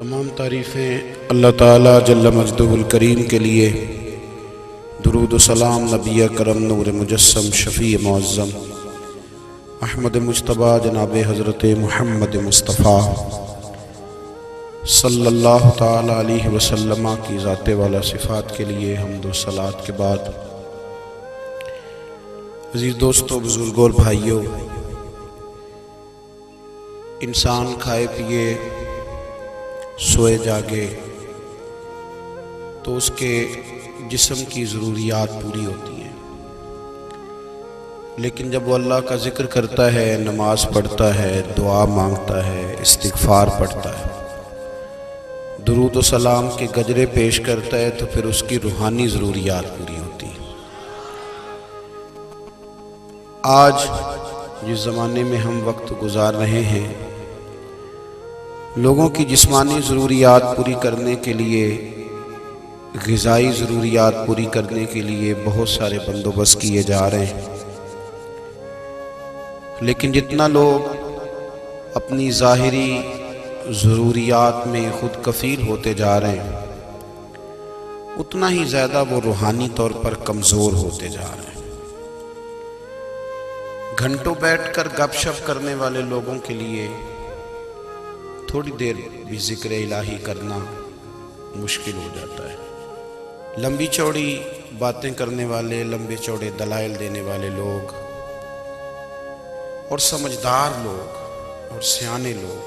तमाम तारीफ़ें अल्लाह ताला जल्ल मजदुहुल करीम के लिए। दुरूद सलाम नबी करम नूर मुजस्सम शफ़ी मुअज़्ज़म अहमद मुज्तबा जनाब हज़रत मुहम्मद मुस्तफ़ा सल्लल्लाहु ताला अलैहि वसल्लम की ज़ाते वाला सिफ़ात के लिए हम्द व सलात के बाद, अज़ीज़ दोस्तों, बुज़ुर्गों और भाइयों, इंसान खाए पिए सोए जागे तो उसके जिस्म की ज़रूरियात पूरी होती हैं। लेकिन जब वो अल्लाह का ज़िक्र करता है, नमाज पढ़ता है, दुआ मांगता है, इस्तिग़फ़ार पढ़ता है, दुरूद व सलाम के गजरे पेश करता है, तो फिर उसकी रूहानी ज़रूरियात पूरी होती हैं। आज जिस ज़माने में हम वक्त गुजार रहे हैं, लोगों की जिस्मानी ज़रूरियात पूरी करने के लिए, ग़िज़ाई ज़रूरियात पूरी करने के लिए बहुत सारे बंदोबस्त किए जा रहे हैं। लेकिन जितना लोग अपनी ज़ाहिरी ज़रूरियात में ख़ुद कफ़ील होते जा रहे हैं, उतना ही ज़्यादा वो रूहानी तौर पर कमज़ोर होते जा रहे हैं। घंटों बैठकर गपशप करने वाले लोगों के लिए थोड़ी देर भी ज़िक्र इलाही करना मुश्किल हो जाता है। लंबी चौड़ी बातें करने वाले, लंबे चौड़े दलाइल देने वाले लोग और समझदार लोग और सियाने लोग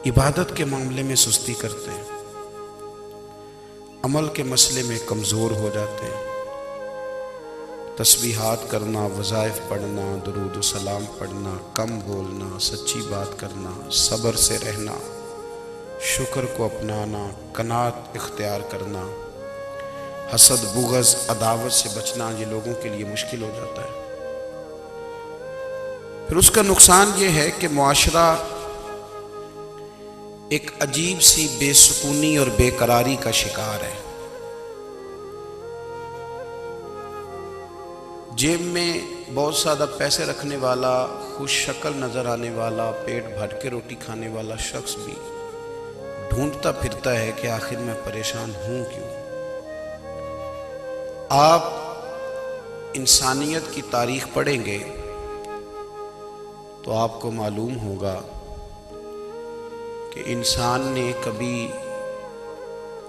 इबादत के मामले में सुस्ती करते हैं, अमल के मसले में कमज़ोर हो जाते हैं। तस्बीहात करना, वज़ाइफ पढ़ना, दुरूद व सलाम पढ़ना, कम बोलना, सच्ची बात करना, सब्र से रहना, शुक्र को अपनाना, कनात इख्तियार करना, हसद, बुग़ज़, अदावत से बचना, ये लोगों के लिए मुश्किल हो जाता है। फिर उसका नुकसान ये है कि मुआशरा एक अजीब सी बेसुकूनी और बेकरारी का शिकार है। जेब में बहुत ज़्यादा पैसे रखने वाला, खुश शक्ल नज़र आने वाला, पेट भर के रोटी खाने वाला शख्स भी ढूंढता फिरता है कि आखिर मैं परेशान हूँ क्यों। आप इंसानियत की तारीख पढ़ेंगे तो आपको मालूम होगा कि इंसान ने कभी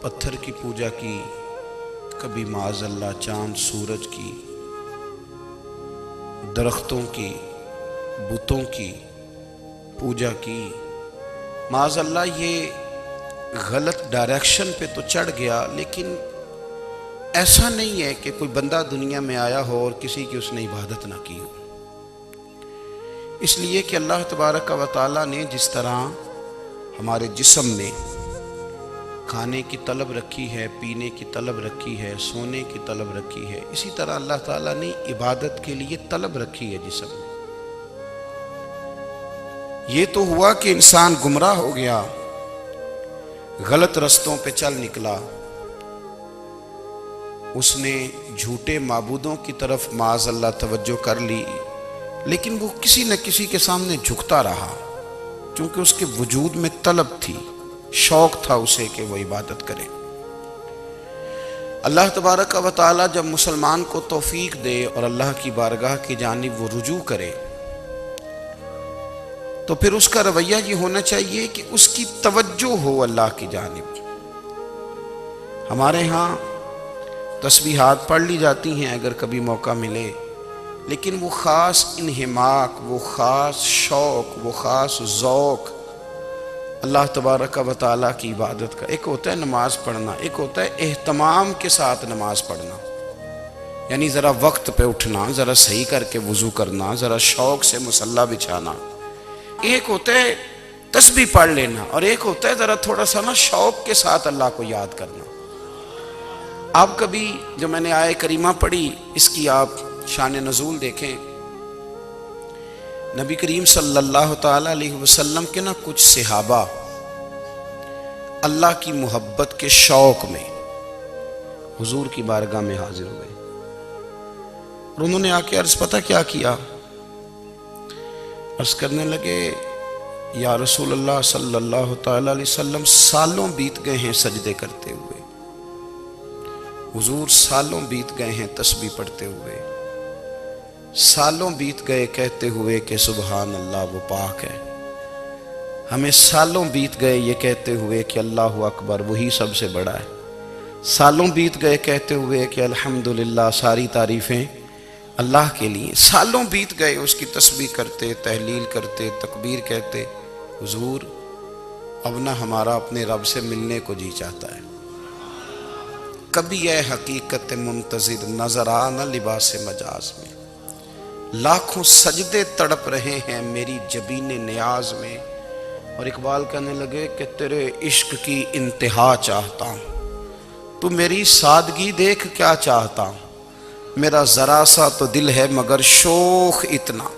पत्थर की पूजा की, कभी माज़अल्लाह चाँद सूरज की, दरख्तों की, बुतों की पूजा की। माज़अल्लाह ये गलत डायरेक्शन पे तो चढ़ गया, लेकिन ऐसा नहीं है कि कोई बंदा दुनिया में आया हो और किसी की उसने इबादत ना की हो। इसलिए कि अल्लाह तबारक व तआला ने जिस तरह हमारे जिस्म में खाने की तलब रखी है, पीने की तलब रखी है, सोने की तलब रखी है, इसी तरह अल्लाह ताला ने इबादत के लिए तलब रखी है जिस्म में। ये तो हुआ कि इंसान गुमराह हो गया, गलत रस्तों पे चल निकला, उसने झूठे माबूदों की तरफ माज़अल्लाह तवज्जो कर ली, लेकिन वो किसी न किसी के सामने झुकता रहा, क्योंकि उसके वजूद में तलब थी, शौक था उसे कि वो इबादत करे। अल्लाह तबारक व तआला जब मुसलमान को तौफीक दे और अल्लाह की बारगाह की जानिब वो रुजू करे, तो फिर उसका रवैया ये होना चाहिए कि उसकी तवज्जो हो अल्लाह की जानिब। हमारे यहाँ तस्बीहात पढ़ ली जाती हैं अगर कभी मौका मिले, लेकिन वो ख़ास इन्हिमाक, वो ख़ास शौक़, वो ख़ास ज़ौक़ अल्लाह तबारक व तआला की इबादत का। एक होता है नमाज पढ़ना, एक होता है एहतमाम के साथ नमाज पढ़ना, यानी ज़रा वक्त पे उठना, ज़रा सही करके वज़ू करना, ज़रा शौक़ से मुसल्ला बिछाना। एक होता है तस्बीह पढ़ लेना, और एक होता है ज़रा थोड़ा सा ना शौक़ के साथ अल्लाह को याद करना। आप कभी जो मैंने आय करीमा पढ़ी, इसकी आप शान नज़ूल देखें। नबी करीम सल्लल्लाहु ताला अलैहि वसल्लम के ना कुछ सहाबा अल्लाह की मोहब्बत के शौक़ में हुजूर की बारगाह में हाजिर हुए, और उन्होंने आके अर्ज़ पता क्या किया, अर्ज़ करने लगे, या रसूलल्लाह सल्लल्लाहु तआला अलैहि वसल्लम, सालों बीत गए हैं सजदे करते हुए, हुजूर सालों बीत गए हैं तस्बीह पढ़ते हुए, सालों बीत गए कहते हुए कि सुबहान अल्लाह वो पाक है। हमें सालों बीत गए ये कहते हुए कि अल्लाहु अकबर वही सबसे बड़ा है। सालों बीत गए कहते हुए कि अल्हम्दुलिल्लाह सारी तारीफ़ें अल्लाह के लिए। सालों बीत गए उसकी तस्बीह करते, तहलील करते, तकबीर कहते। हुजूर अब ना हमारा अपने रब से मिलने को जी चाहता है। कभी यह हकीकत मुंतज़िर नजर आ न लिबास मजाज में, लाखों सजदे तड़प रहे हैं मेरी जबीने नियाज में। और इकबाल कहने लगे कि तेरे इश्क की इंतहा चाहता हूँ, तू मेरी सादगी देख क्या चाहता हूँ। मेरा ज़रा सा तो दिल है मगर शोख इतना,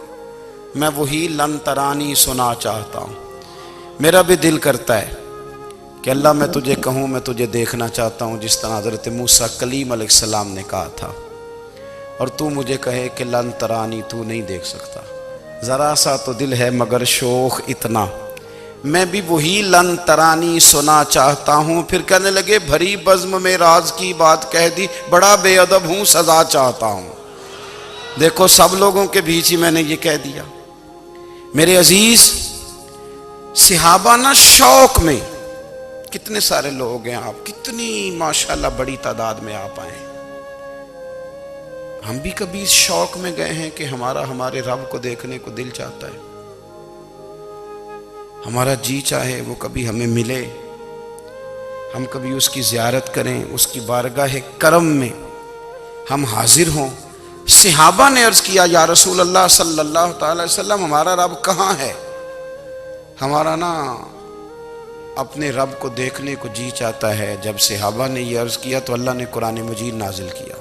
मैं वही लन तरानी सुना चाहता हूँ। मेरा भी दिल करता है कि अल्लाह मैं तुझे कहूँ, मैं तुझे देखना चाहता हूँ जिस तरह हज़रत मूसा कलीम अलैहिस्सलाम ने कहा था, और तू मुझे कहे कि लन तरानी, तू नहीं देख सकता। ज़रा सा तो दिल है मगर शोख इतना, मैं भी वही लन तरानी सुना चाहता हूँ। फिर कहने लगे भरी बज़्म में राज की बात कह दी, बड़ा बेअदब हूँ सजा चाहता हूँ। देखो सब लोगों के बीच ही मैंने ये कह दिया। मेरे अजीज सहाबा ना शौक में, कितने सारे लोग हैं आप, कितनी माशाल्लाह बड़ी तादाद में आप आए। हम भी कभी इस शौक में गए हैं कि हमारे रब को देखने को दिल चाहता है, हमारा जी चाहे वो कभी हमें मिले, हम कभी उसकी ज़ियारत करें, उसकी बारगाह करम में हम हाजिर हों। सहाबा ने अर्ज़ किया या रसूल अल्लाह सल्लल्लाहु अलैहि वसल्लम, हमारा रब कहाँ है? हमारा ना अपने रब को देखने को जी चाहता है। जब सहाबा ने यह अर्ज़ किया तो अल्लाह ने कुरान मजीद नाजिल किया,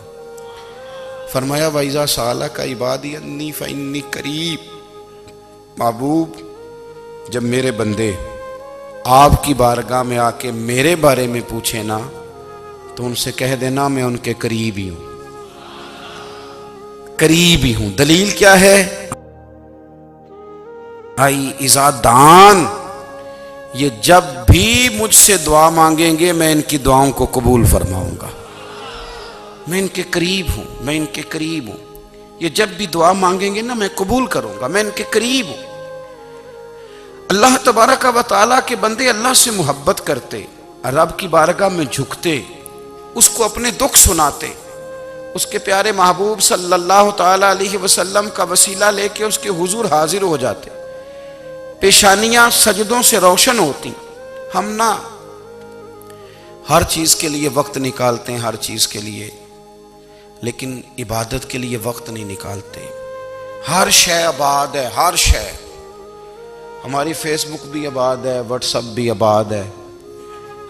फरमाया वइज़ा सअलका इबादी अन्नी फ़इन्नी करीब। महबूब जब मेरे बंदे आपकी बारगाह में आके मेरे बारे में पूछे ना, तो उनसे कह देना मैं उनके करीब ही हूं, करीब ही हूं। दलील क्या है? आई इज़ादान, ये जब भी मुझसे दुआ मांगेंगे मैं इनकी दुआओं को कबूल फरमाऊंगा। मैं इनके करीब हूं, मैं इनके करीब हूं। ये जब भी दुआ मांगेंगे ना मैं कबूल करूंगा, मैं इनके करीब हूं। अल्लाह तबारक व तआला के बंदे अल्लाह से मोहब्बत करते, रब की बारगाह में झुकते, उसको अपने दुख सुनाते, उसके प्यारे महबूब सल्लल्लाहु तआला अलैहि वसल्लम का वसीला लेके उसके हुजूर हाजिर हो जाते, पेशानियां सजदों से रोशन होती। हम ना हर चीज़ के लिए वक्त निकालते हैं, हर चीज़ के लिए, लेकिन इबादत के लिए वक्त नहीं निकालते। हर शय आबाद है, हर शय। हमारी फेसबुक भी आबाद है, व्हाट्सअप भी आबाद है,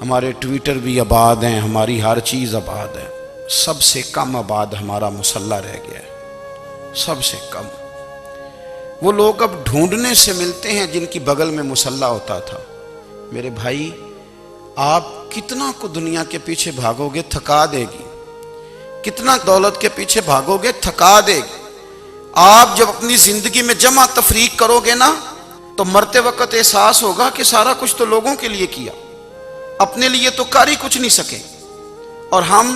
हमारे ट्विटर भी आबाद हैं, हमारी हर चीज़ आबाद है। सबसे कम आबाद हमारा मुसल्ला रह गया है, सबसे कम। वो लोग अब ढूंढने से मिलते हैं जिनकी बगल में मुसल्ला होता था। मेरे भाई, आप कितना को दुनिया के पीछे भागोगे थका देगी, कितना दौलत के पीछे भागोगे थका देगी। आप जब अपनी जिंदगी में जमा तफरीक करोगे ना, तो मरते वक्त एहसास होगा कि सारा कुछ तो लोगों के लिए किया, अपने लिए तो कर ही कुछ नहीं सके। और हम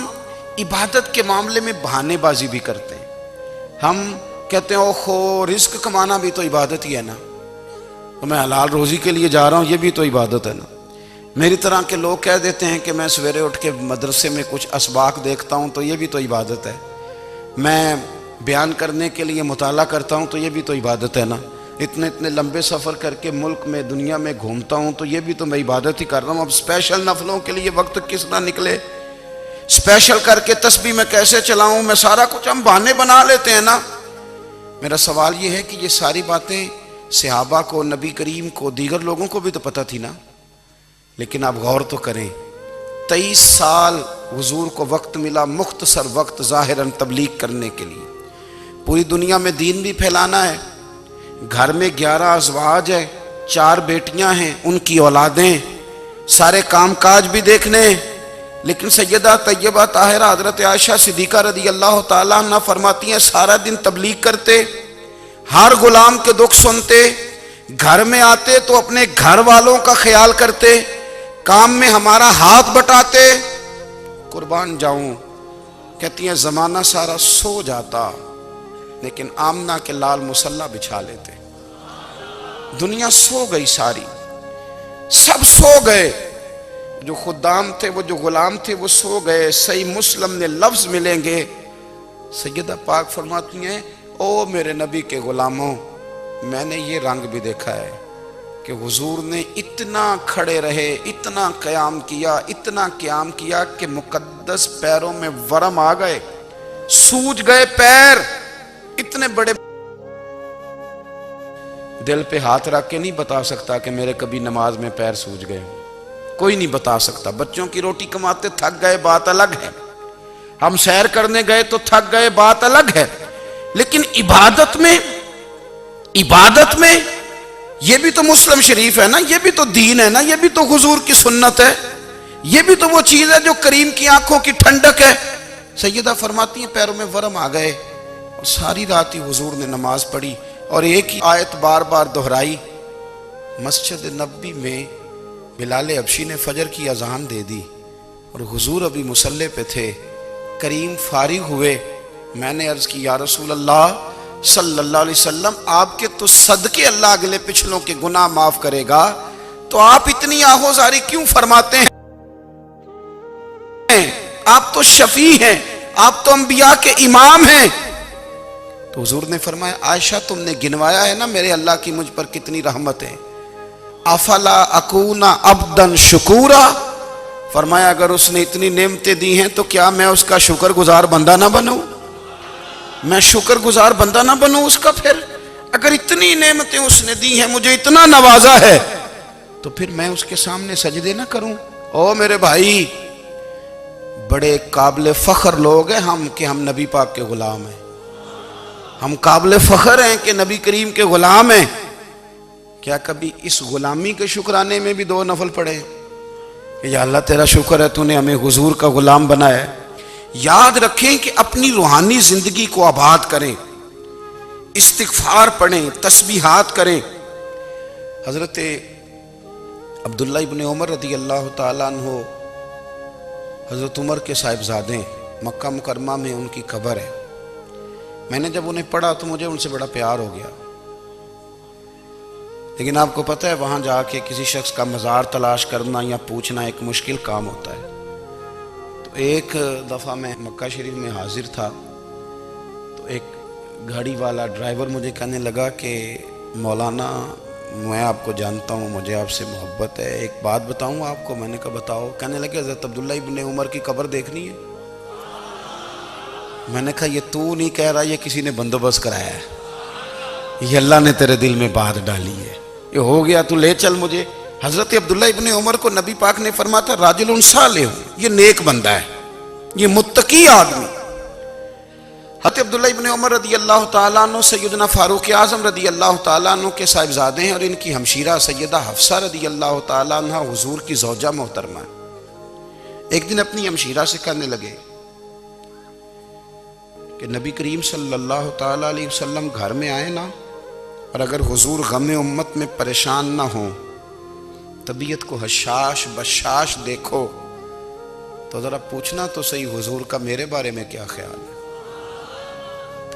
इबादत के मामले में बहानेबाजी भी करते हैं। हम कहते हैं ओहो रिस्क कमाना भी तो इबादत ही है ना, तो मैं हलाल रोजी के लिए जा रहा हूँ, ये भी तो इबादत है ना। मेरी तरह के लोग कह देते हैं कि मैं सवेरे उठ के मदरसे में कुछ असबाक देखता हूँ, तो ये भी तो इबादत है। मैं बयान करने के लिए मुताला करता हूँ, तो ये भी तो इबादत है ना। इतने इतने लंबे सफ़र करके मुल्क में दुनिया में घूमता हूँ, तो ये भी तो मैं इबादत ही कर रहा हूँ। अब स्पेशल नफलों के लिए वक्त किस ना निकले, स्पेशल करके तस्बीह में कैसे चलाऊँ, मैं सारा कुछ हम बहाने बना लेते हैं ना। मेरा सवाल ये है कि ये सारी बातें सहाबा को, नबी करीम को, दीगर लोगों को भी तो पता थी ना। लेकिन आप गौर तो करें, 23 साल हुजूर को वक्त मिला, मुख्तसर वक्त ज़ाहिरन तबलीग करने के लिए। पूरी दुनिया में दीन भी फैलाना है। घर में 11 अज़वाज है, 4 बेटियां हैं, उनकी औलादें, सारे काम काज भी देखने। लेकिन सैयदा तैयबा ताहिरा हज़रत आयशा सिद्दीक़ा रज़ी अल्लाह ताला अन्हा फरमाती हैं, सारा दिन तबलीग करते, हर गुलाम के दुख सुनते, घर में आते तो अपने घर वालों का ख्याल करते, काम में हमारा हाथ बटाते। कुर्बान जाऊं, कहती हैं जमाना सारा सो जाता लेकिन आमना के लाल मुसल्ला बिछा लेते। दुनिया सो गई सारी, सब सो गए, जो खुदाम थे, वो जो गुलाम थे, वो सो गए। सही मुस्लिम में लफ्ज मिलेंगे, सैयदा पाक फरमाती हैं, ओ मेरे नबी के गुलामों, मैंने ये रंग भी देखा है कि हुजूर ने इतना खड़े रहे, इतना क़याम किया, इतना क़याम किया कि मुकद्दस पैरों में वरम आ गए, सूज गए पैर। इतने बड़े दिल पे हाथ रख के नहीं बता सकता कि मेरे कभी नमाज में पैर सूज गए, कोई नहीं बता सकता। बच्चों की रोटी कमाते थक गए, बात अलग है। हम सैर करने गए तो थक गए, बात अलग है। लेकिन इबादत में ये भी तो मुस्लिम शरीफ है ना, ये भी तो दीन है ना, ये भी तो हुजूर की सुन्नत है, ये भी तो वो चीज है जो करीम की आंखों की ठंडक है। सैयदा फरमाती हैं पैरों में वरम आ गए और सारी रात ही हुजूर ने नमाज पढ़ी और एक ही आयत बार बार दोहराई। मस्जिद नबी में बिलाल हबशी ने फजर की अजान दे दी और हुजूर अभी मुसल्ले पे थे। करीम फारिग हुए, मैंने अर्ज की, या रसूल अल्लाह सल्लल्लाहु अलैहि वसल्लम, आपके तो सदके अल्लाह अगले पिछलों के गुनाह माफ करेगा, तो आप इतनी आहोजारी क्यों फरमाते हैं? आप तो शफी हैं, आप तो अंबिया के इमाम हैं। तो हुजूर ने फरमाया, आयशा तुमने गिनवाया है ना मेरे अल्लाह की मुझ पर कितनी रहमत है। अफला अकूना अब्दन शुकूरा, फरमाया अगर उसने इतनी नेमतें दी हैं तो क्या मैं उसका शुक्रगुजार बंदा ना बनूं? मैं शुक्रगुजार बंदा ना बनूं उसका? फिर अगर इतनी नेमतें उसने दी हैं, मुझे इतना नवाजा है, तो फिर मैं उसके सामने सजदे ना करूं? ओ मेरे भाई, बड़े काबिल फख्र लोग हैं हम कि हम नबी पाक के गुलाम हैं। हम काबिल फख्र हैं कि नबी करीम के गुलाम हैं। क्या कभी इस गुलामी के शुक्राने में भी दो नफल पढ़े कि या अल्लाह तेरा शुक्र है तूने हमें हुजूर का गुलाम बनाया है? याद रखें कि अपनी रूहानी जिंदगी को आबाद करें, इस्तिगफार पढ़ें, तस्बीहात करें। हजरत अब्दुल्ला इब्ने उमर रदी अल्लाह ताला अन्हु, हजरत उमर के साहिबजादे, मक्का मुकरमा में उनकी कब्र है। मैंने जब उन्हें पढ़ा तो मुझे उनसे बड़ा प्यार हो गया। लेकिन आपको पता है वहाँ जाके किसी शख्स का मज़ार तलाश करना या पूछना एक मुश्किल काम होता है। तो एक दफ़ा मैं मक्का शरीफ में हाजिर था, तो एक गाड़ी वाला ड्राइवर मुझे कहने लगा कि मौलाना मैं आपको जानता हूँ, मुझे आपसे मोहब्बत है, एक बात बताऊँ आपको। मैंने कहा बताओ। कहने लगे हज़रत अब्दुल्ला इब्ने उमर की कब्र देखनी है। मैंने कहा ये तू नहीं कह रहा, ये किसी ने बंदोबस्त कराया है, ये अल्लाह ने तेरे दिल में बात डाली है, ये हो गया, तू ले चल मुझे। हजरत अब्दुल्ला इब्ने उमर को नबी पाक ने फरमाया था राजुलुन सालिह, ये नेक बंदा है, ये मुत्तकी आदमी। हज़रत अब्दुल्ला इब्ने उमर रदी अल्लाह ताला अन्हु सैयदना फारूक आज़म रदी अल्लाह ताला अन्हु के साहिबजादे हैं और इनकी हमशीरा सैयदा हफ्सा रदी अल्लाह ताला अन्हा हुजूर की ज़ौजा मोहतरमा है। एक दिन अपनी हमशीरा से कहने लगे कि नबी करीम सल्लल्लाहु ताला अलैहि वसल्लम घर में आए ना, और अगर हुजूर गम उम्मत में परेशान ना हो, तबीयत को हशाश बशाश देखो, तो ज़रा पूछना तो सही हुजूर का मेरे बारे में क्या ख्याल है।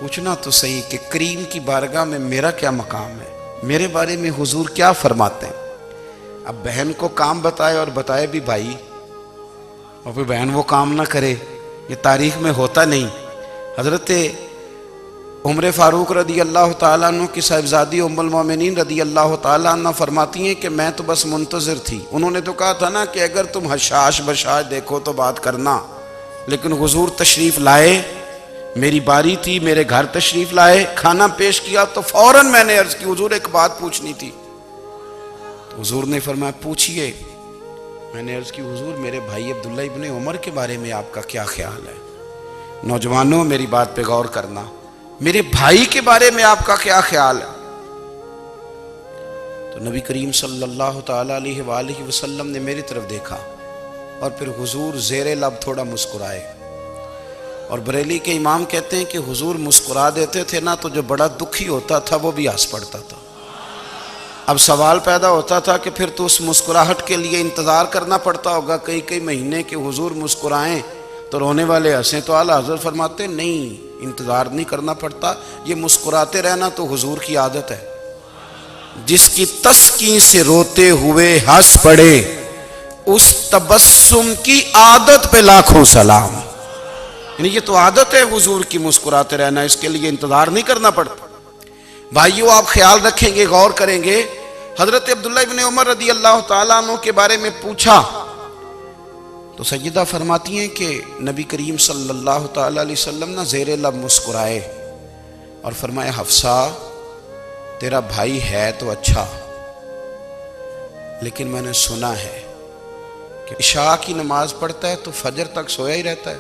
पूछना तो सही कि करीम की बारगाह में मेरा क्या मकाम है, मेरे बारे में हुजूर क्या फरमाते हैं। अब बहन को काम बताए और बताए भी भाई, और फिर बहन वो काम ना करे, ये तारीख में होता नहीं। हज़रत उमर फ़ारूक रदी अल्लाह ताला अन्हु की साहिबजादी उम्मुल मोमिनीन रदी अल्लाह ताला अन्हा फरमाती हैं कि मैं तो बस मुंतज़िर थी। उन्होंने तो कहा था ना कि अगर तुम हशाश बशाश देखो तो बात करना, लेकिन हुजूर तशरीफ़ लाए, मेरी बारी थी, मेरे घर तशरीफ़ लाए, खाना पेश किया तो फ़ौरन मैंने अर्ज़ की हुजूर एक बात पूछनी थी। तो हुजूर ने फरमाया पूछिए। मैंने अर्ज़ की हुजूर मेरे भाई अब्दुल्ला इब्ने उमर के बारे में आपका क्या ख्याल है? नौजवानों मेरी बात पे गौर करना, मेरे भाई के बारे में आपका क्या ख्याल है? तो नबी करीम सल्लल्लाहु ताला अलैहि वसल्लम ने मेरी तरफ देखा और फिर हुजूर ज़ेरे लब थोड़ा मुस्कुराए। और बरेली के इमाम कहते हैं कि हुजूर मुस्कुरा देते थे ना, तो जो बड़ा दुखी होता था वो भी हंस पड़ता था। अब सवाल पैदा होता था कि फिर तो उस मुस्कुराहट के लिए इंतज़ार करना पड़ता होगा कई कई महीने के हुजूर मुस्कुराएं तो रोने वाले हंसें। तो आला हज़रत फरमाते नहीं, इंतज़ार नहीं करना पड़ता, ये मुस्कुराते रहना तो हुजूर की आदत है। जिसकी तस्कीन से रोते हुए हंस पड़े उस तबस्सुम की आदत पे लाखों सलाम। यानी ये तो आदत है हुजूर की मुस्कुराते रहना, इसके लिए इंतज़ार नहीं करना पड़ता। भाइयों आप ख्याल रखेंगे, गौर करेंगे, हजरत अब्दुल्लाह इब्न उमर रदी अल्लाह तआला अन्हु के बारे में पूछा तो सैयदा फरमाती हैं कि नबी करीम सल्लल्लाहु तआला अलैहि वसल्लम ना ज़ेरे लब मुस्कुराए और फरमाया हफ्सा तेरा भाई है तो अच्छा, लेकिन मैंने सुना है कि इशा की नमाज पढ़ता है तो फजर तक सोया ही रहता है।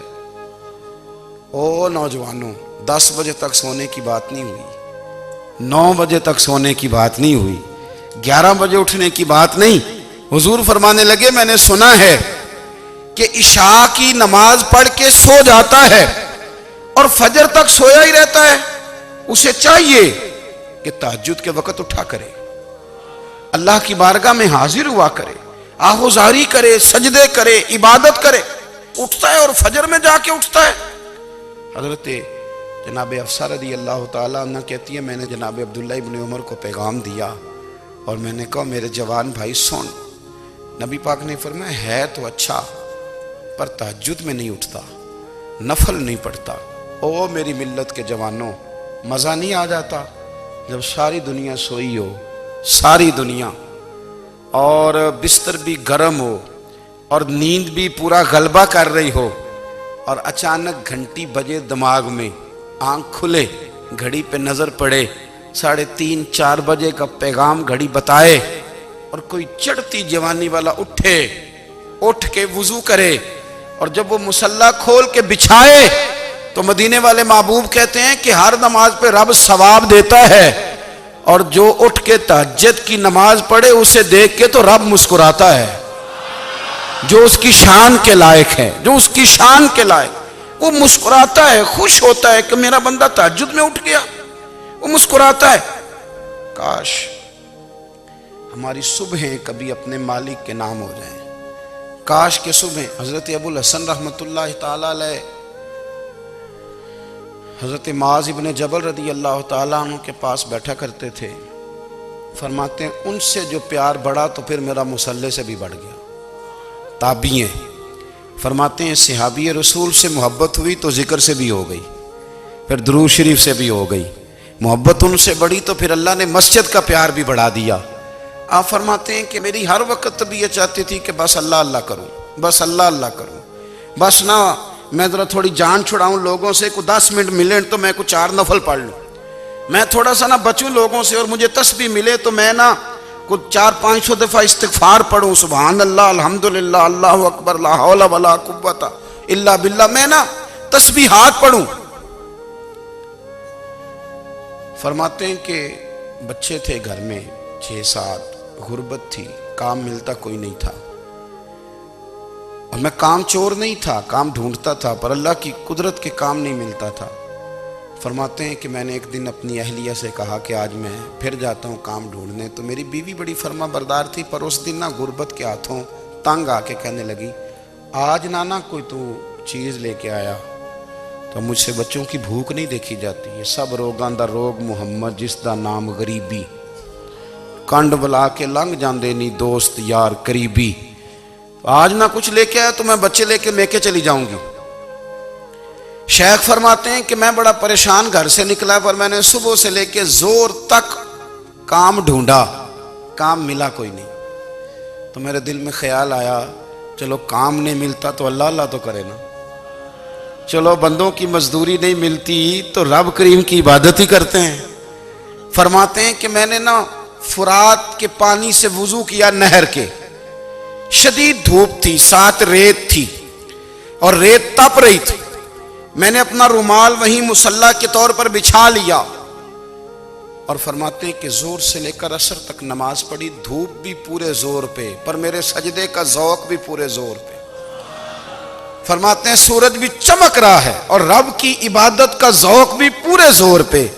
ओ नौजवानों, 10 बजे तक सोने की बात नहीं हुई, 9 बजे तक सोने की बात नहीं हुई, 11 बजे उठने की बात नहीं। हुजूर फरमाने लगे मैंने सुना है कि इशा की नमाज पढ़ के सो जाता है और फजर तक सोया ही रहता है। उसे चाहिए कि तहज्जुद के वक्त उठा करे, अल्लाह की बारगाह में हाजिर हुआ करे, आहुजारी करे, सजदे करे, इबादत करे। उठता है और फजर में जाके उठता है। हजरत जनाब अफसा रदी अल्लाह तआला अन्हा कहती है मैंने जनाब अब्दुल्लाह इब्न उमर को पैगाम दिया और मैंने कहा मेरे जवान भाई सुन, नबी पाक ने फरमाया है तो अच्छा पर तहज्जुद में नहीं उठता, नफल नहीं पढ़ता। ओ मेरी मिल्लत के जवानों, मज़ा नहीं आ जाता जब सारी दुनिया सोई हो, सारी दुनिया, और बिस्तर भी गर्म हो और नींद भी पूरा गलबा कर रही हो और अचानक घंटी बजे दिमाग में, आंख खुले, घड़ी पे नज़र पड़े 3:30 4 बजे का पैगाम घड़ी बताए और कोई चढ़ती जवानी वाला उठे, उठ के वुजू करे और जब वो मुसल्ला खोल के बिछाए तो मदीने वाले महबूब कहते हैं कि हर नमाज पे रब सवाब देता है और जो उठ के तहज्जुद की नमाज पढ़े उसे देख के तो रब मुस्कुराता है। जो उसकी शान के लायक है, जो उसकी शान के लायक, वो मुस्कुराता है, खुश होता है कि मेरा बंदा तहज्जुद में उठ गया, वो मुस्कुराता है। काश हमारी सुबहें कभी अपने मालिक के नाम हो जाएं। काश के सुबह हजरत अबुल हसन रहमतुल्लाह ताला अलैह हजरत माज इब्न जबल रदी अल्लाह ताला अन्हु के पास बैठा करते थे। फरमाते हैं उनसे जो प्यार बढ़ा तो फिर मेरा मुसल्ले से भी बढ़ गया। ताबीएं फरमाते हैं सहाबी रसूल से मोहब्बत हुई तो जिक्र से भी हो गई, फिर दुरूद शरीफ से भी हो गई। मोहब्बत उनसे बढ़ी तो फिर अल्लाह ने मस्जिद का प्यार भी बढ़ा दिया। आप फरमाते हैं कि मेरी हर वक्त तबीयत चाहती थी कि बस अल्लाह अल्लाह करूं, बस अल्लाह अल्लाह करूं, बस ना मैं ज़रा थोड़ी जान छुड़ाऊं लोगों से, को 10 मिनट मिले तो मैं कुछ 4 नफल पढ़ लूँ, मैं थोड़ा सा ना बचूं लोगों से और मुझे तस्बीह मिले तो मैं ना कुछ 400-500 दफ़ा इस्तिग़फ़ार पढ़ूँ, सुभान अल्लाह, अल्हम्दुलिल्लाह, अल्लाहु अकबर, ला हौला वला कुव्वता इल्ला बिल्लाह, मैं ना तस्बीहात पढ़ूँ। फरमाते हैं कि बच्चे थे घर में 6-7, गुर्बत थी, काम मिलता कोई नहीं था और मैं काम चोर नहीं था, काम ढूंढता था, पर अल्लाह की कुदरत के काम नहीं मिलता था। फरमाते हैं कि मैंने एक दिन अपनी अहलिया से कहा कि आज मैं फिर जाता हूँ काम ढूंढने। तो मेरी बीवी बड़ी फर्मा बरदार थी, पर उस दिन ना गुर्बत के हाथों तंग आके कहने लगी आज नाना कोई तू चीज़ लेके आया। तो मुझसे बच्चों की भूख नहीं देखी जाती, ये सब रोगां दा रोग मुहम्मद जिसदा नाम गरीबी, कंड बुला के लंघ जाते नहीं दोस्त यार करीबी। आज ना कुछ लेके आया तो मैं बच्चे लेके मेके चली जाऊंगी। शेख फरमाते हैं कि मैं बड़ा परेशान घर से निकला, पर मैंने सुबह से लेके जोर तक काम ढूंढा, काम मिला कोई नहीं। तो मेरे दिल में ख्याल आया चलो काम नहीं मिलता तो अल्लाह अल्लाह तो करे ना, चलो बंदों की मजदूरी नहीं मिलती तो रब करीम की इबादत ही करते हैं। फरमाते हैं कि मैंने ना फुरात के पानी से वुजू किया, नहर के, शदीद धूप थी, साथ रेत थी और रेत तप रही थी। मैंने अपना रुमाल वहीं मुसल्ला के तौर पर बिछा लिया और फरमाते हैं कि जोर से लेकर असर तक नमाज पढ़ी, धूप भी पूरे जोर पे, पर मेरे सजदे का ज़ौक़ भी पूरे जोर पे। फरमाते हैं सूरज भी चमक रहा है और रब की इबादत का ज़ौक़ भी पूरे जोर पे।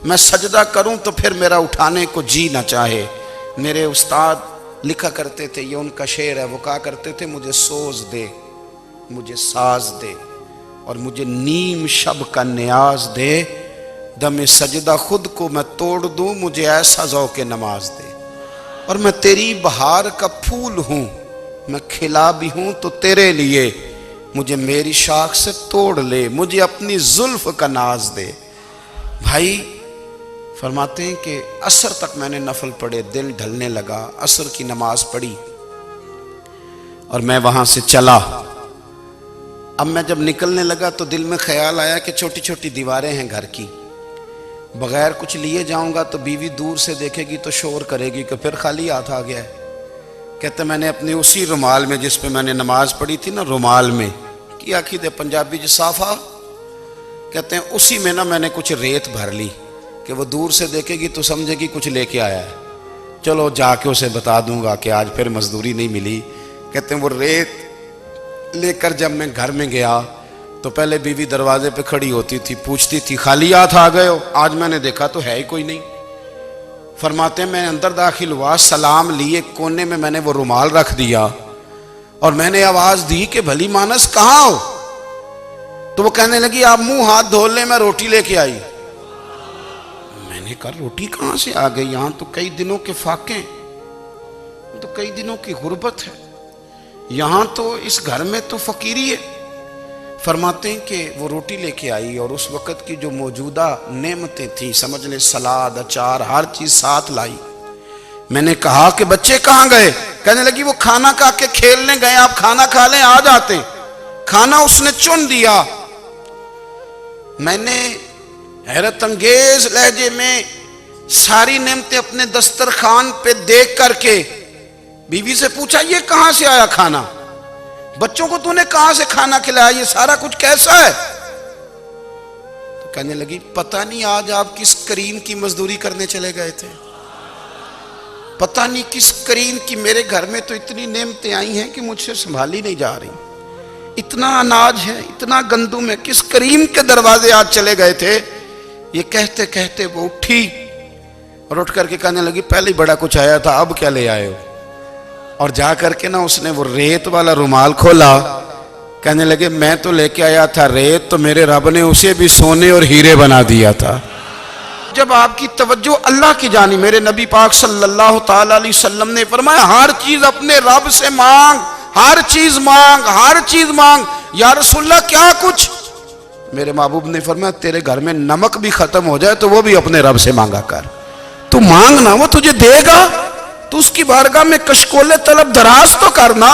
मैं सजदा करूं तो फिर मेरा उठाने को जी ना चाहे, मेरे उस्ताद लिखा करते थे, ये उनका शेर है, वो कहा करते थे, मुझे सोज दे, मुझे साज दे, और मुझे नीम शब का न्याज दे, दमे सजदा खुद को मैं तोड़ दूं, मुझे ऐसा ज़ौक़े नमाज दे। और मैं तेरी बहार का फूल हूं, मैं खिला भी हूं तो तेरे लिए, मुझे मेरी शाख से तोड़ ले, मुझे अपनी जुल्फ का नाज दे। भाई फरमाते हैं कि असर तक मैंने नफल पढ़े, दिल ढलने लगा, असर की नमाज पढ़ी और मैं वहां से चला। अब मैं जब निकलने लगा तो दिल में ख्याल आया कि छोटी छोटी दीवारें हैं घर की, बगैर कुछ लिए जाऊंगा तो बीवी दूर से देखेगी तो शोर करेगी कि फिर खाली हाथ आ गया है। कहते मैंने अपने उसी रुमाल में जिस पे मैंने नमाज पढ़ी थी ना, रुमाल में की आखी दे पंजाबी ज साफा, कहते हैं उसी में ना मैंने कुछ रेत भर ली कि वो दूर से देखेगी तो समझेगी कुछ लेके आया है, चलो जाके उसे बता दूंगा कि आज फिर मजदूरी नहीं मिली। कहते हैं वो रेत लेकर जब मैं घर में गया तो पहले बीवी दरवाजे पे खड़ी होती थी, पूछती थी खाली हाथ आ गए हो? आज मैंने देखा तो है ही कोई नहीं। फरमाते हैं मैं अंदर दाखिल हुआ, सलाम लिए, कोने में मैंने वो रुमाल रख दिया और मैंने आवाज दी कि भली मानस कहाँ हो? तो वो कहने लगी आप मुंह हाथ धो ले, मैं रोटी लेके आई। मैंने कहा रोटी कहां से आ गई? यहां तो कई दिनों के फाके, तो कई दिनों की गुर्बत है, यहां तो इस घर में तो फकीरी है। फरमाते हैं कि वो रोटी लेके आई और उस वक़्त की जो मौजूदा नेमतें थी, समझ ले सलाद अचार हर चीज साथ लाई। मैंने कहा कि बच्चे कहाँ गए? कहने लगी वो खाना खा के खेलने गए, आप खाना खा लें आ जाते। खाना उसने चुन दिया। मैंने हैरत अंगेज लहजे में सारी नेमतें अपने दस्तरखान पे देख करके बीवी से पूछा ये कहां से आया खाना? बच्चों को तूने कहां से खाना खिलाया? ये सारा कुछ कैसा है? तो कहने लगी पता नहीं आज आप किस करीम की मजदूरी करने चले गए थे, पता नहीं किस करीम की, मेरे घर में तो इतनी नेमतें आई हैं कि मुझसे संभाली नहीं जा रही, इतना अनाज है, इतना गंदुम है, किस करीम के दरवाजे आज चले गए थे? ये कहते कहते वो उठी और उठ करके कहने लगी पहले ही बड़ा कुछ आया था, अब क्या ले आए हो? और जा करके ना उसने वो रेत वाला रुमाल खोला, कहने लगे मैं तो लेके आया था रेत, तो मेरे रब ने उसे भी सोने और हीरे बना दिया था। जब आपकी तवज्जो अल्लाह की जानी, मेरे नबी पाक सल्लल्लाहु ताला अलैहि वसल्लम ने फरमाया हर चीज अपने रब से मांग, हर चीज मांग, हर चीज मांग। या रसूलल्लाह क्या कुछ? मेरे महबूब ने फरमाया तेरे घर में नमक भी खत्म हो जाए तो वो भी अपने रब से मांगा कर, तू मांगना वो तुझे देगा, तो उसकी बारगाह में कशकोले तलब दराज तो करना।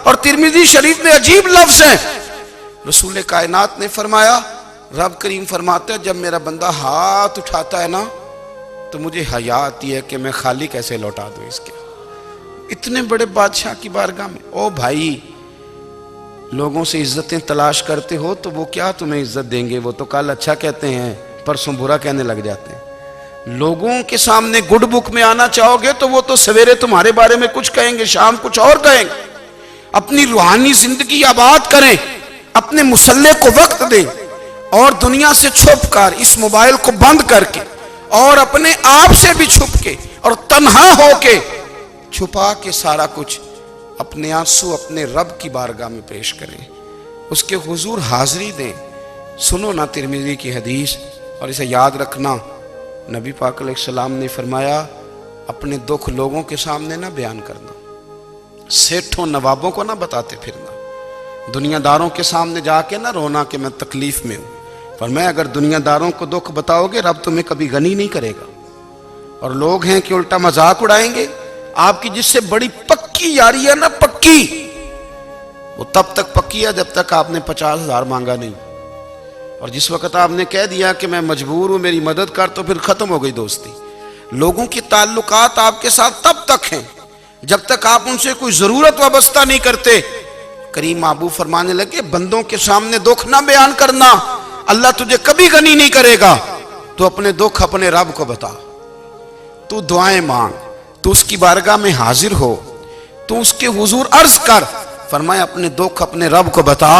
और तिरमिजी शरीफ में अजीब लफ्ज है, रसूल कायनात ने फरमाया, रब करीम फरमाते हैं जब मेरा बंदा हाथ उठाता है ना तो मुझे हया आती है कि मैं खाली कैसे लौटा दूं इसके। इतने बड़े बादशाह की बारगाह में ओ भाई, लोगों से इज्जतें तलाश करते हो तो वो क्या तुम्हें इज्जत देंगे? वो तो कल अच्छा कहते हैं परसों बुरा कहने लग जाते हैं। लोगों के सामने गुड बुक में आना चाहोगे तो वो तो सवेरे तुम्हारे बारे में कुछ कहेंगे, शाम कुछ और कहेंगे। अपनी रूहानी जिंदगी आबाद करें, अपने मुसल्ले को वक्त दें और दुनिया से छुप कर, इस मोबाइल को बंद करके और अपने आप से भी छुप के और तन्हा होके छुपा के सारा कुछ अपने आंसू अपने रब की बारगाह में पेश करें, उसके हुजूर हाजिरी दें। सुनो ना तिरमिजी की हदीस और इसे याद रखना, नबी पाक अलैहिस्सलाम ने फरमाया अपने दुख लोगों के सामने ना बयान करना, सेठों नवाबों को ना बताते फिरना, दुनियादारों के सामने जाके ना रोना कि मैं तकलीफ में हूं। फरमाया अगर दुनियादारों को दुख बताओगे रब तुम्हें कभी गनी नहीं करेगा। और लोग हैं कि उल्टा मजाक उड़ाएंगे आपकी, जिससे बड़ी पक्की यारी है ना, पक्की, वो तब तक पक्की है जब तक आपने 50,000 मांगा नहीं। और जिस वक्त आपने कह दिया कि मैं मजबूर हूं मेरी मदद कर, तो फिर खत्म हो गई दोस्ती। लोगों की ताल्लुकात आपके साथ तब तक हैं जब तक आप उनसे कोई जरूरत वाबस्ता नहीं करते। करीम महबूब फरमाने लगे बंदों के सामने दुख ना बयान करना, अल्लाह तुझे कभी गनी नहीं करेगा। तो अपने दुख अपने रब को बता, तू दुआएं मांग, तू उसकी बारगाह में हाजिर हो, तू उसके हुजूर अर्ज कर। फरमाया अपने दुख अपने रब को बता,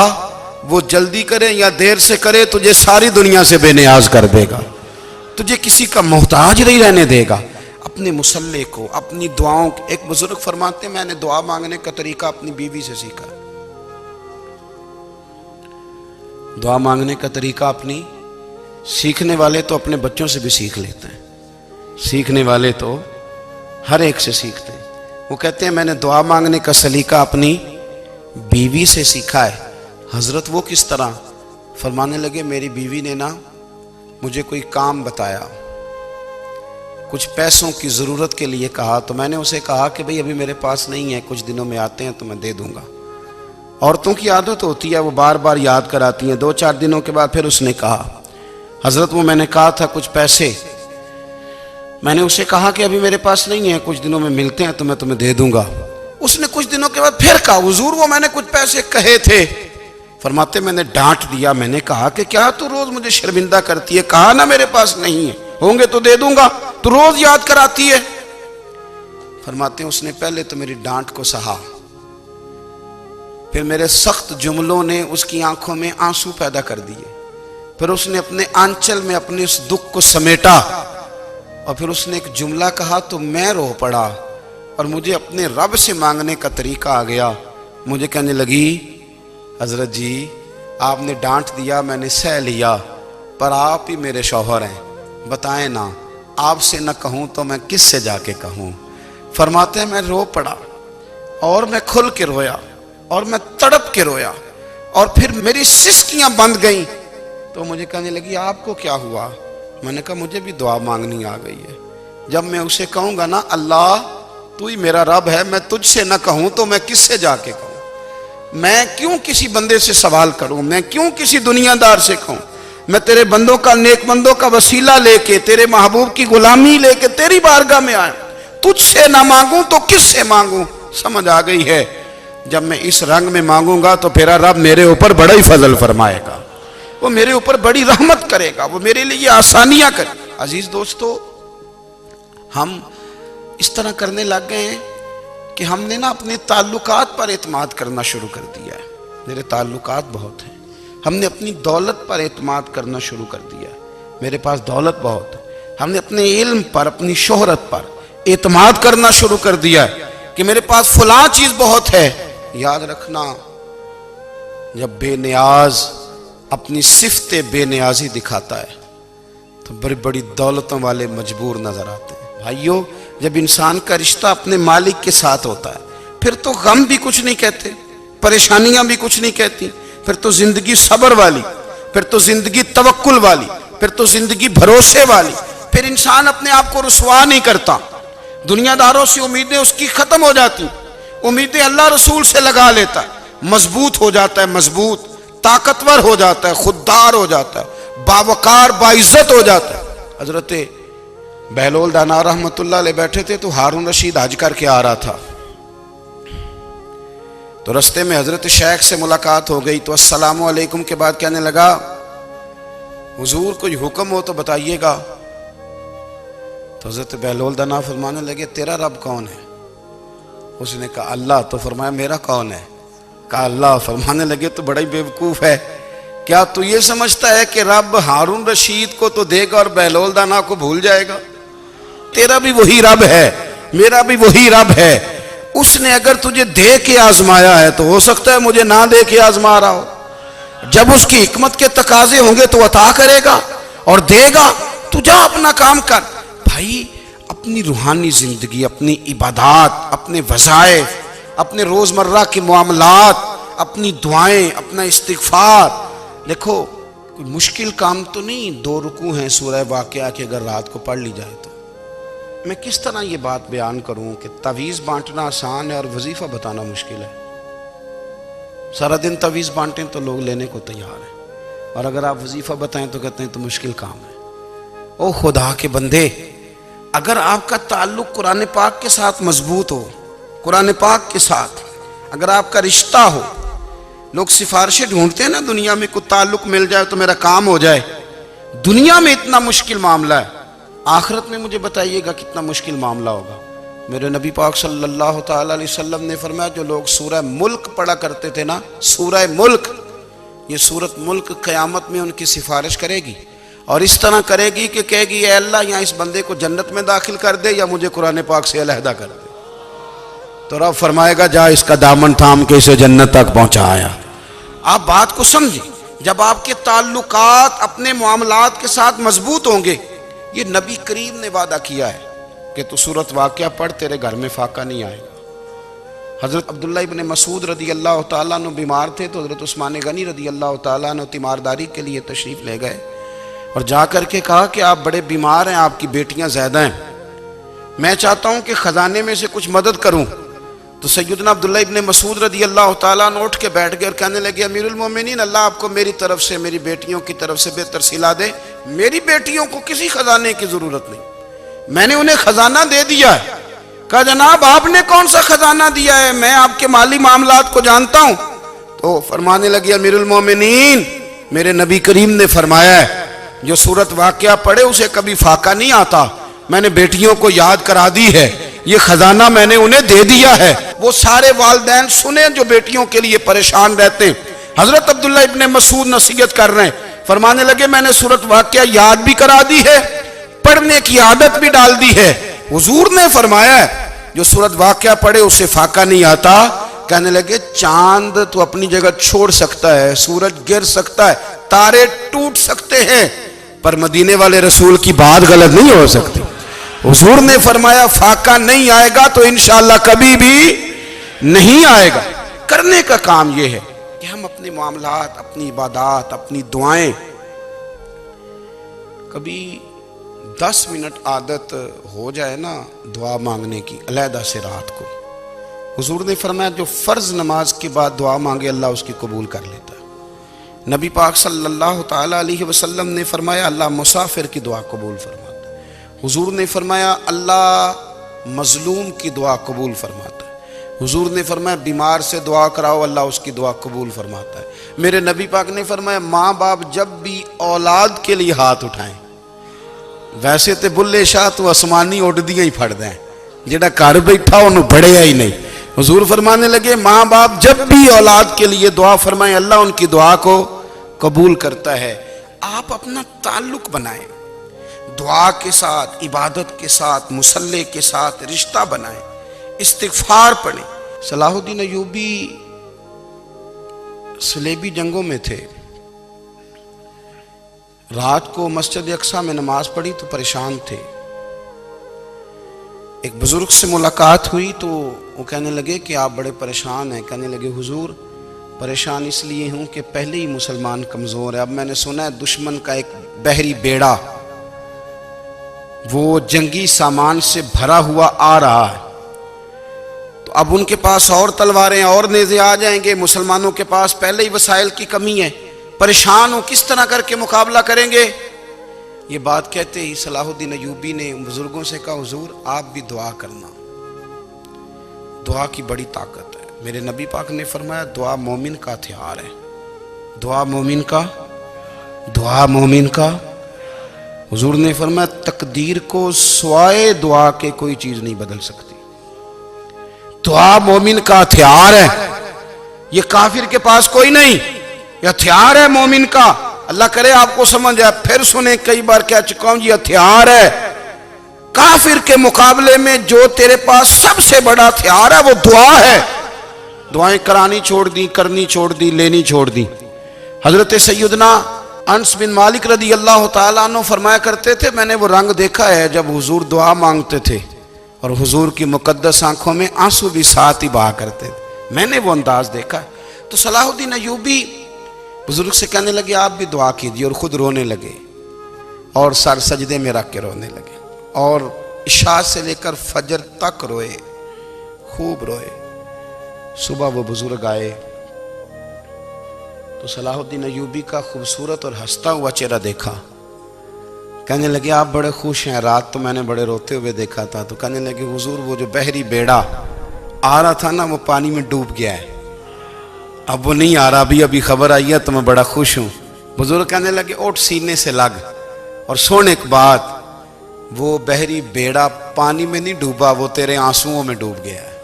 वो जल्दी करे या देर से करे तुझे सारी दुनिया से बेनियाज कर देगा, तुझे किसी का मोहताज नहीं रहने देगा। अपने मुसल्ले को, अपनी दुआओं को। एक बुजुर्ग फरमाते, मैंने दुआ मांगने का तरीका अपनी बीवी से सीखा। दुआ मांगने का तरीका अपनी, सीखने वाले तो अपने बच्चों से भी सीख लेते हैं, सीखने वाले तो हर एक से सीखते हैं। वो कहते हैं मैंने दुआ मांगने का सलीका अपनी बीवी से सीखा है। हजरत वो किस तरह? फरमाने लगे, मेरी बीवी ने ना मुझे कोई काम बताया, कुछ पैसों की ज़रूरत के लिए कहा, तो मैंने उसे कहा कि भाई अभी मेरे पास नहीं है, कुछ दिनों में आते हैं तो मैं दे दूंगा। औरतों की आदत होती है, वो बार बार याद कराती हैं। 2-4 दिनों के बाद फिर उसने कहा, हजरत वो मैंने कहा था कुछ पैसे, मैंने उसे कहा कि अभी मेरे पास नहीं है, कुछ दिनों में मिलते हैं तो मैं तुम्हें दे दूंगा। उसने कुछ दिनों के बाद फिर कहा, हुजूर वो मैंने कुछ पैसे कहे थे। फरमाते मैंने डांट दिया, मैंने कहा कि क्या तू रोज मुझे शर्मिंदा करती है, कहा ना मेरे पास नहीं है, होंगे तो दे दूंगा, तू रोज याद कराती है। फरमाते उसने पहले तो मेरी डांट को सहा, फिर मेरे सख्त जुमलों ने उसकी आंखों में आंसू पैदा कर दिए, फिर उसने अपने आंचल में अपने उस दुख को समेटा, और फिर उसने एक जुमला कहा तो मैं रो पड़ा और मुझे अपने रब से मांगने का तरीका आ गया। मुझे कहने लगी, हजरत जी आपने डांट दिया, मैंने सह लिया, पर आप ही मेरे शौहर हैं, बताएं ना, आपसे न कहूं तो मैं किससे जाके कहूं। फरमाते हैं मैं रो पड़ा और मैं खुल के रोया और मैं तड़प के रोया, और फिर मेरी सिसकियां बंद गईं। तो मुझे कहने लगी आपको क्या हुआ? मैंने कहा मुझे भी दुआ मांगनी आ गई है। जब मैं उसे कहूंगा ना, अल्लाह तू ही मेरा रब है, मैं तुझसे न कहूं तो मैं किससे जाके कहूं, मैं क्यों किसी बंदे से सवाल करूं, मैं क्यों किसी दुनियादार से कहूं, मैं तेरे बंदों का, नेक बंदों का वसीला लेके, तेरे महबूब की गुलामी लेके तेरी बारगाह में आया, तुझसे ना मांगूं तो किससे मांगूं। समझ आ गई है, जब मैं इस रंग में मांगूंगा तो फिर रब मेरे ऊपर बड़ा ही फजल फरमाएगा, वो मेरे ऊपर बड़ी रहमत करेगा, वो मेरे लिए आसानियां करे। अजीज दोस्तों, हम इस तरह करने लग गए हैं कि हमने ना अपने ताल्लुकात पर एतमाद करना शुरू कर दिया है। मेरे ताल्लुकात बहुत हैं, हमने अपनी दौलत पर एतमाद करना शुरू कर दिया है, मेरे पास दौलत बहुत है। हमने अपने इल्म पर, अपनी शोहरत पर एतमाद करना शुरू कर दिया है कि मेरे पास फलां चीज बहुत है। याद रखना, जब बेनियाज अपनी सिफ्ते बेनियाजी दिखाता है तो बड़ी बड़ी दौलतों वाले मजबूर नजर आते हैं। भाइयों, जब इंसान का रिश्ता अपने मालिक के साथ होता है फिर तो गम भी कुछ नहीं कहते, परेशानियां भी कुछ नहीं कहती, फिर तो जिंदगी सब्र वाली, फिर तो जिंदगी तवक्कुल वाली, फिर तो जिंदगी भरोसे वाली। फिर इंसान अपने आप को रुसवा नहीं करता, दुनियादारों से उम्मीदें उसकी खत्म हो जाती, उम्मीदें अल्लाह रसूल से लगा लेता है, मजबूत हो जाता है, मजबूत, ताकतवर हो जाता है, खुददार हो जाता है, बावकार बाइज्जत हो जाता है। हजरत बहलोल दाना रहमतुल्लाह अलैह बैठे थे तो हारून रशीद हज करके आ रहा था, तो रास्ते में हजरत शेख से मुलाकात हो गई, तो अस्सलामु अलैकुम के बाद कहने लगा, हुजूर कोई हुक्म हो तो बताइएगा। तो हजरत बहलोल दाना फरमाने लगे, तेरा रब कौन है? उसने कहा अल्लाह। तो फरमाया मेरा कौन है? कहा अल्लाह। फरमाने लगे तो बड़ा ही बेवकूफ है, क्या तू ये समझता है कि रब हारून रशीद को तो देगा और बहलोल दाना को भूल जाएगा? तेरा भी वही रब है, मेरा भी वही रब है। उसने अगर तुझे दे के आजमाया है तो हो सकता है मुझे ना दे के आजमा रहा हो। जब उसकी हिकमत के तकाजे होंगे तो अता करेगा और देगा। तू जा अपना काम कर। भाई, अपनी रूहानी जिंदगी, अपनी इबादत, अपने वज़ाइफ, अपने रोजमर्रा के मामलात, अपनी दुआएं, अपना इस्तिग़फ़ार। देखो, कोई मुश्किल काम तो नहीं, 2 रुकू हैं सूरह वाक़िया के, अगर रात को पढ़ ली जाए तो। मैं किस तरह ये बात बयान करूं कि तवीज़ बांटना आसान है और वजीफा बताना मुश्किल है। सारा दिन तवीज़ बांटें तो लोग लेने को तैयार हैं, और अगर आप वजीफा बताएं तो कहते हैं तो मुश्किल काम है। ओ खुदा के बंदे, अगर आपका ताल्लुक कुरान पाक के साथ मजबूत हो, कुरान पाक के साथ अगर आपका रिश्ता हो, लोग सिफारिशें ढूंढते हैं ना दुनिया में, कोई ताल्लुक मिल जाए तो मेरा काम हो जाए। दुनिया में इतना मुश्किल मामला है, आखिरत में मुझे बताइएगा कितना मुश्किल मामला होगा। मेरे नबी पाक सल्लल्लाहु ताला अलैहि वसल्लम ने फरमाया, जो लोग सूरह मुल्क पढ़ा करते थे ना, सूरह मुल्क, ये सूरत मुल्क क़यामत में उनकी सिफारिश करेगी। और इस तरह करेगी कि कहेगी ए अल्लाह यहाँ इस बंदे को जन्नत में दाखिल कर दे या मुझे कुरान पाक से अलहदा कर दे। तो रब फरमाएगा जा इसका दामन थाम के इसे जन्नत तक पहुंचाया। आप बात को समझिए, जब आपके ताल्लुकात अपने मामलात के साथ मजबूत होंगे, ये नबी करीम ने वादा किया है कि तू सूरत वाक़या पढ़, तेरे घर में फाका नहीं आएगा। हज़रत अब्दुल्ला इब्न मसूद रदी अल्लाह ताला अन्हु बीमार थे तो हज़रत उस्मान गनी रदी अल्लाह ताला अन्हु तीमारदारी के लिए तशरीफ़ ले गए और जा कर के कहा कि आप बड़े बीमार हैं, आपकी बेटियां ज़्यादा हैं, मैं चाहता हूं कि ख़जाने में से कुछ मदद करूं। तो सैयदना अब्दुल्ला इब्न मसूद रदी अल्लाह ताला अन्हु उठ के बैठ गए और कहने लगे अमीरुल मोमिनीन, अल्लाह आपको मेरी तरफ से, मेरी बेटियों की तरफ से बेहतर सिला दे। मेरी बेटियों को किसी खजाने की ज़रूरत नहीं, मैंने उन्हें खजाना दे दिया है। कहा जनाब आपने कौन सा खजाना दिया है, मैं आपके माली मामलात को जानता हूं। तो फरमाने लगे अमीरुल मोमिनीन, मेरे नबी करीम ने फरमाया है जो सूरत वाक़या पढ़े उसे कभी फाका नहीं आता, मैंने बेटियों को याद करा दी है, ये खजाना मैंने उन्हें दे दिया है। वो सारे वालिदैन सुने जो बेटियों के लिए परेशान रहते। हजरत अब्दुल्ला इब्न मसूद नसीहत कर रहे हैं, फरमाने लगे मैंने सूरत वाक़या याद भी करा दी है, पढ़ने की आदत भी डाल दी है। हुजूर ने फरमाया जो सूरत वाक़या पढ़े उसे फाका नहीं आता। कहने लगे चांद तो अपनी जगह छोड़ सकता है, सूरज गिर सकता है, तारे टूट सकते हैं, पर मदीने वाले रसूल की बात गलत नहीं हो सकती। हुजूर ने फरमाया फाका नहीं आएगा तो इंशाअल्लाह कभी भी नहीं आएगा। करने का काम यह है कि हम अपने मामलात, अपनी इबादत, अपनी दुआएं, कभी 10 मिनट आदत हो जाए ना दुआ मांगने की अलहदा से रात को। हुजूर ने फरमाया जो फ़र्ज नमाज के बाद दुआ मांगे अल्लाह उसकी कबूल कर लेता है। नबी पाक सल्लल्लाहु ताला अलैहि वसल्लम ने फरमाया अल्लाह मुसाफिर की दुआ कबूल फरमाता है। हुजूर ने फरमाया अल्लाह मजलूम की दुआ कबूल फरमाता है। हुजूर ने फरमाया बीमार से दुआ कराओ अल्लाह उसकी दुआ कबूल फरमाता है। मेरे नबी पाक ने फरमाया माँ बाप जब भी औलाद के लिए हाथ उठाएं, वैसे तो बुल्ले शाह तो आसमानी उड़दियां ही फड़ दें, जेड़ा घर बैठा उन्होंने बढ़िया ही नहीं। हुजूर फरमाने लगे माँ बाप जब भी औलाद के लिए दुआ फरमाएं अल्लाह उनकी दुआ को कबूल करता है। आप अपना ताल्लुक बनाएं दुआ के साथ, इबादत के साथ, मुसल्ले के साथ रिश्ता बनाएं, इस्तिगफार पढ़ें। सलाहुद्दीन अय्यूबी सलेबी जंगों में थे, रात को मस्जिद अक्सा में नमाज पढ़ी तो परेशान थे। एक बुजुर्ग से मुलाकात हुई तो वो कहने लगे कि आप बड़े परेशान हैं। कहने लगे हुजूर परेशान इसलिए हूं कि पहले ही मुसलमान कमज़ोर है, अब मैंने सुना है दुश्मन का एक बहरी बेड़ा वो जंगी सामान से भरा हुआ आ रहा है, तो अब उनके पास और तलवारें और नेज़े आ जाएंगे, मुसलमानों के पास पहले ही वसाइल की कमी है, परेशान हो किस तरह करके मुकाबला करेंगे। ये बात कहते ही सलाहुद्दीन अय्यूबी ने बुजुर्गों से कहा हुजूर आप भी दुआ करना, दुआ की बड़ी ताकत है। मेरे नबी पाक ने फरमाया दुआ मोमिन का हथियार है, दुआ मोमिन का, दुआ मोमिन का। हुजूर ने फरमाया तकदीर को सिवाय दुआ के कोई चीज नहीं बदल सकती, दुआ मोमिन का हथियार है, ये काफिर के पास कोई नहीं, ये हथियार है मोमिन का। अल्लाह करे आपको समझ आए, फिर सुने कई बार कह चुका हूं ये हथियार है। काफिर के मुकाबले में जो तेरे पास सबसे बड़ा हथियार है वो दुआ है। दुआएं करानी छोड़ दी, करनी छोड़ दी, लेनी छोड़ दी। हजरत सैयदना अनस बिन मालिक रदी अल्लाह ताला अन्हु फरमाया करते थे मैंने वो रंग देखा है जब हुजूर दुआ मांगते थे और हुजूर की मुकद्दस आंखों में आंसू भी साथ ही बहा करते थे, मैंने वो अंदाज देखा। तो सलाहुद्दीन अय्यूबी बुजुर्ग से कहने लगे आप भी दुआ कीजिए, और खुद रोने लगे और सर सजदे में रख के रोने लगे और इशा से लेकर फजर तक रोए, खूब रोए। सुबह वो बुजुर्ग आए तो सलाहुद्दीन अय्यूबी का खूबसूरत और हंसता हुआ चेहरा देखा। कहने लगे आप बड़े खुश हैं, रात तो मैंने बड़े रोते हुए देखा था। तो कहने लगे हुजूर वो जो बहरी बेड़ा आ रहा था ना वो पानी में डूब गया है, अब वो नहीं आ रहा, अभी खबर आई है तो मैं बड़ा खुश हूँ। बुजुर्ग कहने लगे उठ सीने से लग और सुन एक बात, वो बहरी बेड़ा पानी में नहीं डूबा, वो तेरे आंसुओं में डूब गया है।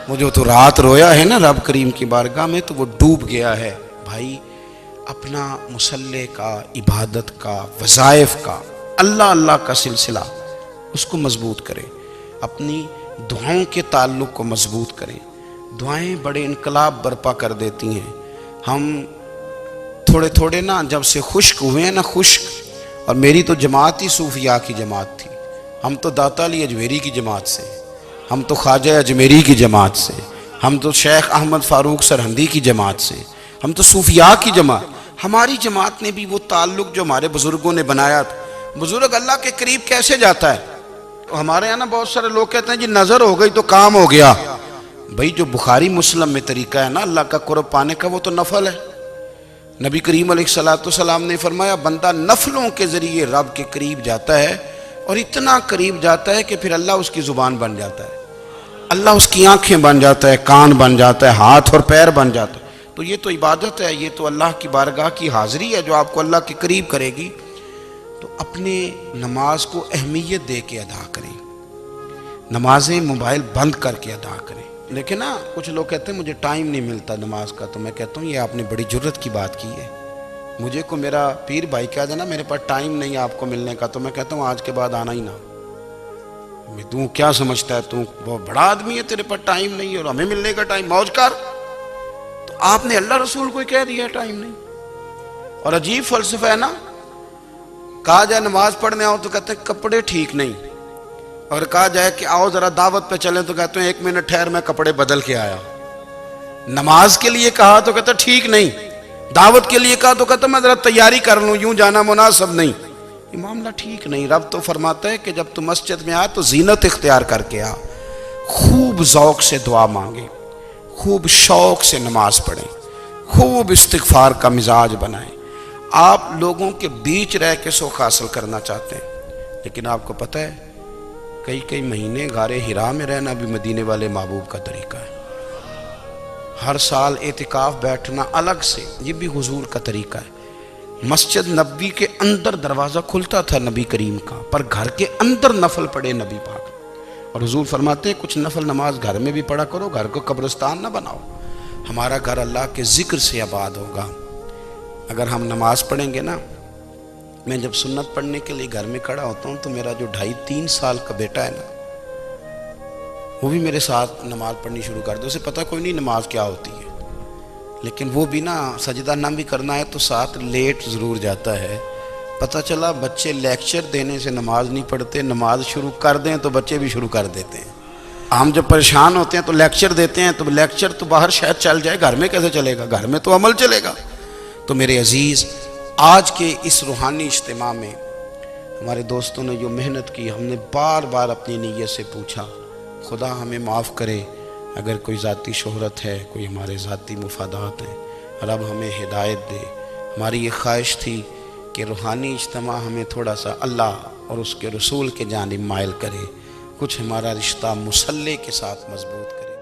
वो जो तू रात रोया है ना रब करीम की बारगाह में, तो वो डूब गया है। भाई अपना मुसल्ले का, इबादत का, वज़ाइफ का, अल्लाह अल्लाह का सिलसिला उसको मजबूत करें। अपनी दुआओं के ताल्लुक़ को मजबूत करें। दुआएं बड़े इनकलाब बर्पा कर देती हैं। हम थोड़े थोड़े ना जब से खुश्क हुए हैं ना, खुश्क, और मेरी तो जमात ही सूफिया की जमात थी। हम तो दाता अली अजमेरी की जमात से, हम तो ख्वाजा अजमेरी की जमात से, हम तो शेख अहमद फ़ारूक सरहंदी की जमात से, हम तो सूफिया की जमात। हमारी जमात ने भी वो ताल्लुक़ जो हमारे बुज़ुर्गों ने बनाया था। बुज़ुर्ग अल्लाह के करीब कैसे जाता है? तो हमारे यहाँ ना बहुत सारे लोग कहते हैं जी नज़र हो गई तो काम हो गया। भाई जो बुखारी मुस्लिम में तरीका है ना अल्लाह का कुर्ब पाने का, वो तो नफल है। नबी करीम अलैहिस्सलाम ने फरमाया बंदा नफलों के ज़रिए रब के करीब जाता है, और इतना करीब जाता है कि फिर अल्लाह उसकी ज़ुबान बन जाता है, अल्लाह उसकी आंखें बन जाता है, कान बन जाता है, हाथ और पैर बन जाता है। तो ये तो इबादत है, ये तो अल्लाह की बारगाह की हाज़िरी है जो आपको अल्लाह के करीब करेगी। तो अपने नमाज को अहमियत दे के अदा करें। नमाजें मोबाइल बंद करके अदा करें। लेकिन ना कुछ लोग कहते हैं मुझे टाइम नहीं मिलता नमाज का, तो मैं कहता हूँ ये आपने बड़ी जुर्रत की बात की है। मुझे को मेरा पीर भाई कह देना मेरे पास टाइम नहीं है आपको मिलने का, तो मैं कहता हूँ आज के बाद आना ही ना। मैं तू क्या समझता है, तू बहुत बड़ा आदमी है, तेरे पास टाइम नहीं है और हमें मिलने का टाइम, मौज कर। तो आपने अल्लाह रसूल को कह दिया टाइम नहीं। और अजीब फलसफा है ना, कहा जाए नमाज पढ़ने आओ तो कहते हैं कपड़े ठीक नहीं, और कहा जाए कि आओ जरा दावत पे चलें तो कहते हैं 1 मिनट ठहर मैं कपड़े बदल के आया। नमाज के लिए कहा तो कहते ठीक नहीं, दावत के लिए कहा तो कहते मैं जरा तैयारी कर लूं, यूं जाना मुनासिब नहीं। ये मामला ठीक नहीं। रब तो फरमाता है कि जब तू मस्जिद में आ तो जीनत इख्तियार करके आ, खूब ज़ौक़ से दुआ मांगे, खूब शौक़ से नमाज पढ़ें, खूब इस्तिग़फ़ार का मिजाज बनाएं। आप लोगों के बीच रह के सुख हासिल करना चाहते हैं, लेकिन आपको पता है कई कई महीने गारे हिरा में रहना भी मदीने वाले महबूब का तरीका है। हर साल एतिकाफ बैठना अलग से, ये भी हुजूर का तरीका है। मस्जिद नबी के अंदर दरवाज़ा खुलता था नबी करीम का, पर घर के अंदर नफल पढ़े नबी पाक। और हुजूर फरमाते हैं कुछ नफल नमाज घर में भी पढ़ा करो, घर को कब्रिस्तान ना बनाओ। हमारा घर अल्लाह के ज़िक्र से आबाद होगा अगर हम नमाज पढ़ेंगे ना। मैं जब सुन्नत पढ़ने के लिए घर में खड़ा होता हूँ तो मेरा जो 2.5-3 साल का बेटा है ना, वो भी मेरे साथ नमाज पढ़नी शुरू कर दे। उसे पता कोई नहीं नमाज क्या होती है, लेकिन वो भी ना सजदा ना भी करना है तो साथ लेट ज़रूर जाता है। पता चला बच्चे लेक्चर देने से नमाज नहीं पढ़ते, नमाज शुरू कर दें तो बच्चे भी शुरू कर देते हैं। हम जब परेशान होते हैं तो लेक्चर देते हैं, तो लेक्चर तो बाहर शायद चल जाए, घर में कैसे चलेगा? घर में तो अमल चलेगा। तो मेरे अजीज़, आज के इस रूहानी इज्तिमा में हमारे दोस्तों ने जो मेहनत की, हमने बार बार अपनी नीयत से पूछा खुदा हमें माफ़ करे अगर कोई ज़ाती शोहरत है, कोई हमारे ज़ाती मुफादात हैं, रब हमें हिदायत दे। हमारी ये ख्वाहिश थी कि रूहानी इज्तिमा हमें थोड़ा सा अल्लाह और उसके रसूल के जानिब माइल करे, कुछ हमारा रिश्ता मुसल्ले के साथ मजबूत करे।